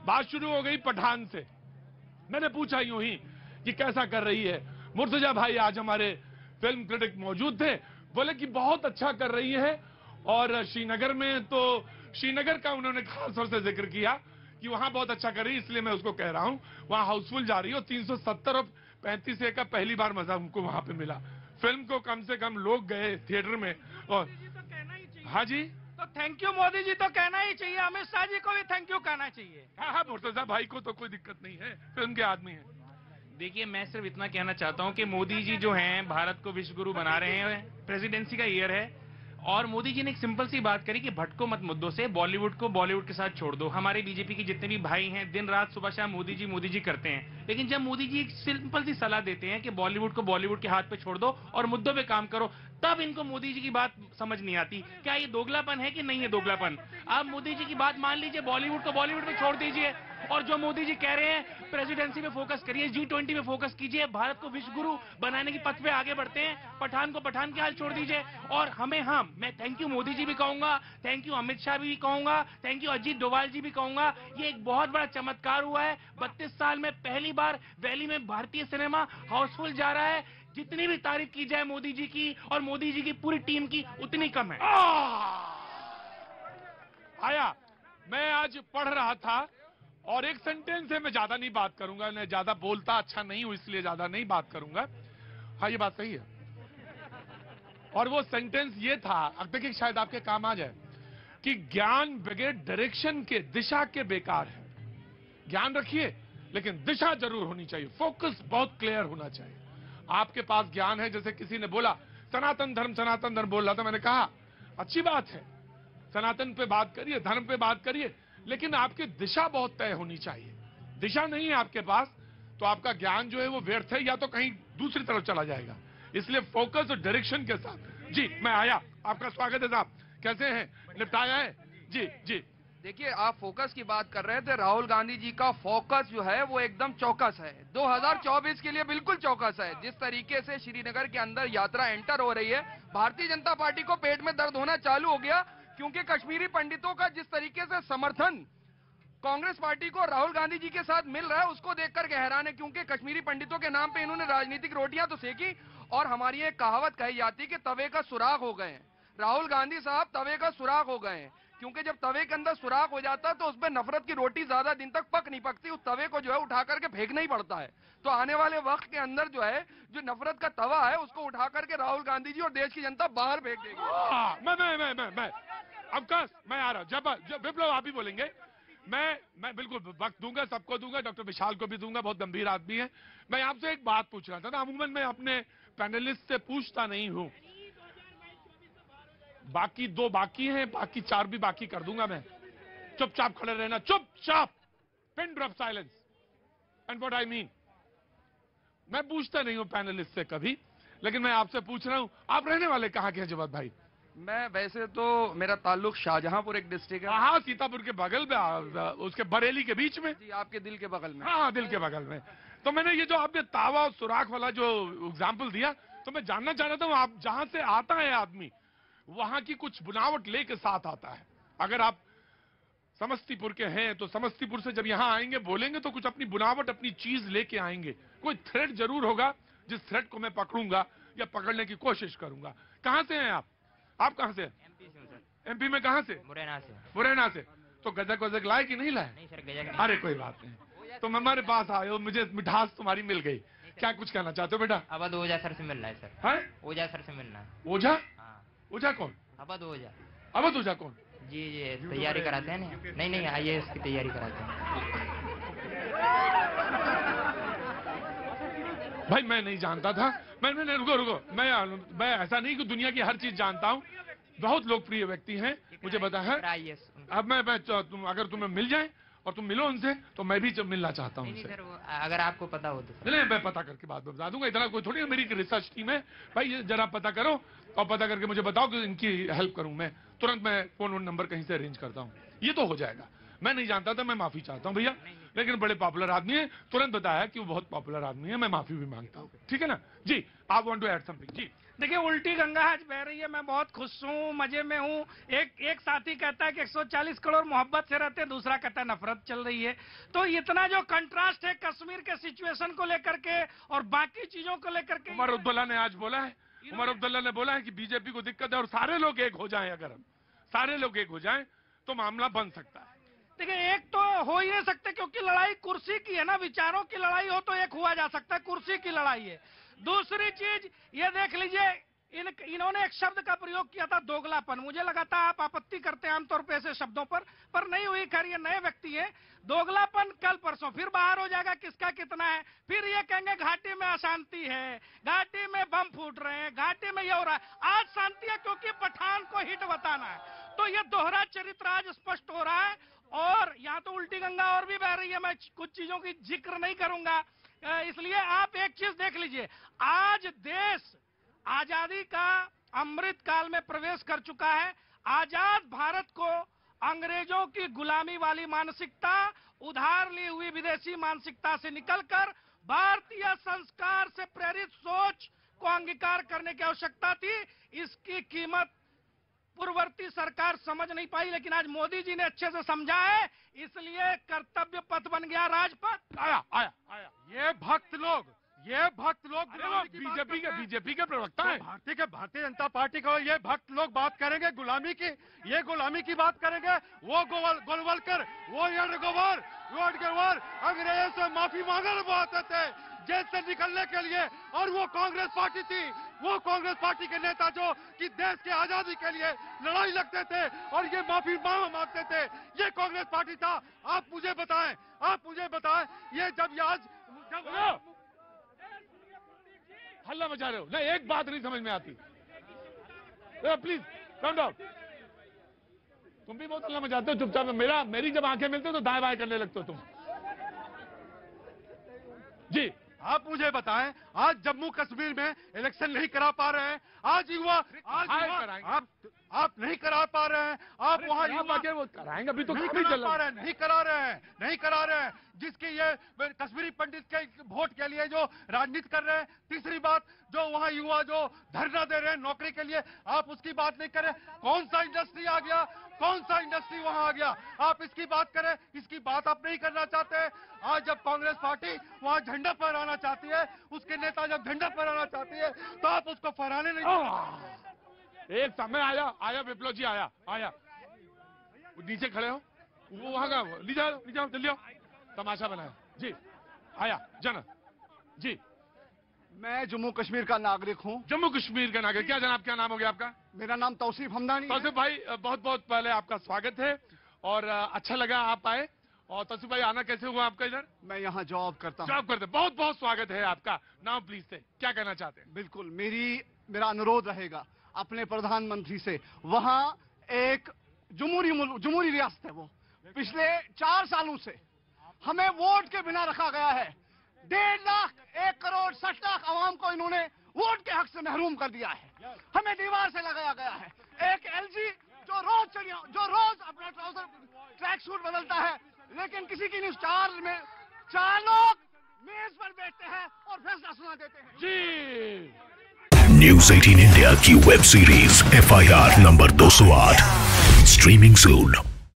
बात शुरू हो गई पठान से। मैंने पूछा यूं ही कि कैसा कर रही है। मुर्तजा भाई आज हमारे फिल्म क्रिटिक मौजूद थे, बोले कि बहुत अच्छा कर रही है। और श्रीनगर में तो श्रीनगर का उन्होंने खास तौर से जिक्र किया कि वहां बहुत अच्छा कर रही है, इसलिए मैं उसको कह रहा हूं वहां हाउसफुल जा रही है। 370 और 35 का पहली बार मजा हमको वहां पे मिला। फिल्म को कम से कम लोग गए थिएटर में। और हाँ जी, तो थैंक यू मोदी जी तो कहना ही चाहिए, अमित शाह जी को भी थैंक यू कहना चाहिए। हाँ मुर्तजा भाई को तो कोई दिक्कत नहीं है, फिल्म के आदमी है। देखिए, मैं सिर्फ इतना कहना चाहता हूं कि मोदी जी जो हैं भारत को विश्व गुरु बना रहे हैं, प्रेसिडेंसी का ईयर है, और मोदी जी ने एक सिंपल सी बात करी कि भटको मत मुद्दों से, बॉलीवुड को बॉलीवुड के साथ छोड़ दो। हमारे बीजेपी के जितने भी भाई हैं दिन रात सुबह शाम मोदी जी करते हैं, लेकिन जब मोदी जी एक सिंपल सी सलाह देते हैं कि बॉलीवुड को बॉलीवुड के हाथ पे छोड़ दो और मुद्दों पे काम करो, तब इनको मोदी जी की बात समझ नहीं आती। क्या ये दोगलापन है कि नहीं है दोगलापन? आप मोदी जी की बात मान लीजिए, बॉलीवुड को बॉलीवुड पे छोड़ दीजिए, और जो मोदी जी कह रहे हैं प्रेसिडेंसी पे फोकस करिए, G20 पे फोकस कीजिए, भारत को विश्व गुरु बनाने की पथ पे आगे बढ़ते हैं। पठान को पठान के हाल छोड़ दीजिए। और मैं थैंक यू मोदी जी भी कहूंगा, थैंक यू अमित शाह भी कहूंगा, थैंक यू अजीत डोभाल जी भी कहूंगा। ये एक बहुत बड़ा चमत्कार हुआ है। 32 साल में पहली बार वैली में भारतीय सिनेमा हाउसफुल जा रहा है। जितनी भी तारीफ की जाए मोदी जी की और मोदी जी की पूरी टीम की, उतनी कम है। आया, मैं आज पढ़ रहा था और एक सेंटेंस है, मैं ज्यादा नहीं बात करूंगा, मैं ज्यादा बोलता अच्छा नहीं हूं इसलिए ज्यादा नहीं बात करूंगा। हाँ ये बात सही है। और वो सेंटेंस ये था, अब देखिए शायद आपके काम आ जाए, कि ज्ञान बगैर डायरेक्शन के, दिशा के बेकार है। ज्ञान रखिए लेकिन दिशा जरूर होनी चाहिए, फोकस बहुत क्लियर होना चाहिए। आपके पास ज्ञान है, जैसे किसी ने बोला सनातन धर्म बोल रहा था, मैंने कहा अच्छी बात है, सनातन पे बात करिए, धर्म पे बात करिए, लेकिन आपकी दिशा बहुत तय होनी चाहिए। दिशा नहीं है आपके पास तो आपका ज्ञान जो है वो व्यर्थ है, या तो कहीं दूसरी तरफ चला जाएगा। इसलिए फोकस और डायरेक्शन के साथ। जी मैं आया, आपका स्वागत है साहब, कैसे हैं, निपटाया है? जी जी। देखिए, आप फोकस की बात कर रहे थे, राहुल गांधी जी का फोकस जो है वो एकदम चौकस है, 2024 के लिए बिल्कुल चौकस है। जिस तरीके से श्रीनगर के अंदर यात्रा एंटर हो रही है, भारतीय जनता पार्टी को पेट में दर्द होना चालू हो गया, क्योंकि कश्मीरी पंडितों का जिस तरीके से समर्थन कांग्रेस पार्टी को राहुल गांधी जी के साथ मिल रहा है, उसको देखकर हैरान है। क्योंकि कश्मीरी पंडितों के नाम पे इन्होंने राजनीतिक रोटियां तो सेकी, और हमारी एक कहावत कही जाती है कि तवे का सुराग हो गए हैं। राहुल गांधी साहब तवे का सुराग हो गए हैं, क्योंकि जब तवे के अंदर सुराग हो जाता है तो उसमें नफरत की रोटी ज्यादा दिन तक पक नहीं पकती, उस तवे को जो है उठा करके फेंकना ही पड़ता है। तो आने वाले वक्त के अंदर जो है, जो नफरत का तवा है उसको उठा करके राहुल गांधी जी और देश की जनता बाहर फेंक देगी। मैं अवकाश, मैं आ रहा हूं। जब विप्लव आप ही बोलेंगे, मैं बिल्कुल वक्त दूंगा, सबको दूंगा, डॉक्टर विशाल को भी दूंगा, बहुत गंभीर आदमी है। मैं आपसे एक बात पूछ रहा था ना, अमूमन मैं अपने पैनलिस्ट से पूछता नहीं हूं, बाकी 2 बाकी हैं, बाकी 4 भी बाकी कर दूंगा मैं। चुपचाप खड़े रहना, चुपचाप, pin drop silence. And what I mean, मैं पूछता नहीं हूं पैनलिस्ट से कभी, लेकिन मैं आपसे पूछ रहा हूं, आप रहने वाले कहां के हैं जवाद भाई? मैं वैसे तो मेरा ताल्लुक शाहजहांपुर एक डिस्ट्रिक्ट है। हाँ, सीतापुर के बगल में, उसके बरेली के बीच में। जी, आपके दिल के बगल में। हाँ, दिल के बगल में। तो मैंने ये जो आपने तावा और सुराख वाला जो एग्जाम्पल दिया, तो मैं जानना चाह रहा था, आप जहां से आता है आदमी, वहां की कुछ बनावट लेके साथ आता है। अगर आप समस्तीपुर के हैं तो समस्तीपुर से जब यहां आएंगे बोलेंगे तो कुछ अपनी बुनावट, अपनी चीज लेके आएंगे। कोई थ्रेड जरूर होगा जिस थ्रेड को मैं पकड़ूंगा या पकड़ने की कोशिश करूंगा। कहां से हैं आप कहां से? एमपी से हूं सर। एमपी में कहां से? मुरैना से। मुरैना से। तो गजक वजक लाए कि नहीं लाए? नहीं सर, गजक नहीं। अरे कोई बात नहीं, तुम हमारे पास आए हो, मुझे मिठास तुम्हारी मिल गई। क्या कुछ कहना चाहते हो बेटा? अवध ओझा सर से मिलना है सर। है ओझा सर से मिलना है। ओझा? हाँ। ओझा कौन? अवध ओझा। अवध ओझा कौन? जी तैयारी कराते हैं ना। नहीं IAS की तैयारी कराते हैं। भाई मैं नहीं जानता था। मैंने रुको, मैं ऐसा नहीं कि दुनिया की हर चीज जानता हूं। बहुत लोकप्रिय व्यक्ति हैं, मुझे पता है। अब मैं अगर तुम्हें मिल जाए और तुम मिलो उनसे तो मैं भी मिलना चाहता हूँ उनसे। अगर आपको पता हो तो। नहीं, मैं पता करके बाद में बता दूंगा। इतना कोई थोड़ी, मेरी रिसर्च टीम है भाई, ये जरा पता करो और पता करके मुझे बताओ कि इनकी हेल्प करूं मैं। तुरंत मैं फोन नंबर कहीं से अरेंज करता हूं, ये तो हो जाएगा। मैं नहीं जानता था, मैं माफी चाहता हूं भैया, लेकिन बड़े पॉपुलर आदमी है, तुरंत बताया कि वो बहुत पॉपुलर आदमी है, मैं माफी भी मांगता हूं। ठीक है ना जी? आप वांट टू ऐड समथिंग? जी देखिए, उल्टी गंगा आज बह रही है, मैं बहुत खुश हूँ, मजे में हूँ। एक साथी कहता है कि 140 करोड़ मोहब्बत से रहते हैं, दूसरा कहता है नफरत चल रही है। तो इतना जो कंट्रास्ट है कश्मीर के सिचुएशन को लेकर के और बाकी चीजों को लेकर के। उमर अब्दुल्ला ने आज बोला है, उमर अब्दुल्ला ने बोला है कि बीजेपी को दिक्कत है और सारे लोग एक हो जाएं, अगर हम सारे लोग एक हो जाएं तो मामला बन सकता है। देखिए, एक तो हो ही नहीं सकते क्योंकि लड़ाई कुर्सी की है ना, विचारों की लड़ाई हो तो एक हुआ जा सकता है, कुर्सी की लड़ाई है। दूसरी चीज ये देख लीजिए, इन्होंने एक शब्द का प्रयोग किया था, दोगलापन। मुझे लगा था आप आपत्ति करते हैं आमतौर पे ऐसे शब्दों पर नहीं हुई। खैर, ये नए व्यक्ति हैं। दोगलापन कल परसों फिर बाहर हो जाएगा किसका कितना है। फिर ये कहेंगे घाटी में अशांति है, घाटी में बम फूट रहे हैं, घाटी में ये हो रहा है। आज शांति है क्योंकि पठान को हिट बताना है। तो ये दोहरा चरित्र आज स्पष्ट हो रहा है। और यहाँ तो उल्टी गंगा और भी बह रही है, मैं कुछ चीजों की जिक्र नहीं करूंगा। इसलिए आप एक चीज देख लीजिए, आज देश आजादी का अमृत काल में प्रवेश कर चुका है। आजाद भारत को अंग्रेजों की गुलामी वाली मानसिकता, उधार ली हुई विदेशी मानसिकता से निकलकर भारतीय संस्कार से प्रेरित सोच को अंगीकार करने की आवश्यकता थी। इसकी कीमत पूर्ववर्ती सरकार समझ नहीं पाई, लेकिन आज मोदी जी ने अच्छे से समझा है, इसलिए कर्तव्य पथ बन गया राजपथ। आया ये भक्त लोग बीजेपी के प्रवक्ता है, भारतीय जनता पार्टी को ये भक्त लोग बात करेंगे गुलामी की, ये गुलामी की बात करेंगे। वो गोलवलकर, वो एडगरवाल अंग्रेजों से माफी मांगने वो आते थे जेल से निकलने के लिए, और वो कांग्रेस पार्टी थी, वो कांग्रेस पार्टी के नेता जो कि देश के आजादी के लिए लड़ाई लड़ते थे और ये माफी मांगते थे, ये कांग्रेस पार्टी था। आप मुझे बताएं, ये जब हल्ला मचा रहे हो ना, एक बात नहीं समझ में आती। Please come down. तुम भी बहुत हल्ला मचाते हो चुपचाप। मेरी जब आंखें मिलती हो तो दाएं बाएं करने लगते हो तुम। जी, आप मुझे बताएं, आज जम्मू कश्मीर में इलेक्शन नहीं करा पा रहे हैं, आप नहीं करा पा रहे हैं, आप वहाँ वो कराएंगे, अभी तो नहीं करा रहे हैं, जिसकी ये कश्मीरी पंडित के वोट के लिए जो राजनीति कर रहे हैं। तीसरी बात, जो वहाँ युवा जो धरना दे रहे हैं नौकरी के लिए, आप उसकी बात नहीं करें। कौन सा इंडस्ट्री वहाँ आ गया, आप इसकी बात करें। इसकी बात आप नहीं करना चाहते। आज जब कांग्रेस पार्टी वहाँ झंडा फहराना चाहती है, उसके नेता जब झंडा फहराना चाहती है तो आप उसको फहराने नहीं। एक समय आया विप्लव जी, आया नीचे खड़े हो, वो वहां का नीचे जल्दी आओ, तमाशा बनाया जी। आया जन जी, मैं जम्मू कश्मीर का नागरिक हूँ। जम्मू कश्मीर का नागरिक। क्या जनाब, क्या नाम हो गया आपका? मेरा नाम तौसीफ हमदानी। तौसीफ भाई, बहुत बहुत पहले आपका स्वागत है और अच्छा लगा आप आए। और तौसीफ भाई, आना कैसे हुआ आपका इधर? मैं यहाँ जॉब करता हूँ। जॉब करते, बहुत बहुत स्वागत है आपका। नाम प्लीज से क्या कहना चाहते हैं? बिल्कुल, मेरा अनुरोध रहेगा अपने प्रधानमंत्री से। वहाँ एक जमहूरी रियासत है, वो पिछले 4 सालों से हमें वोट के बिना रखा गया है। 1.5 लाख 1 करोड़ 60 लाख आवाम को इन्होंने वोट के हक से महरूम कर दिया है। हमें दीवार से लगाया गया है। एक एलजी जो रोज अपना ट्राउजर ट्रैक सूट बदलता है, लेकिन किसी की न्यूज 4 लोग मेज पर बैठते हैं और फैसला सुना देते हैं। जी, न्यूज़ 18 इंडिया की web series FIR number 208 streaming सून।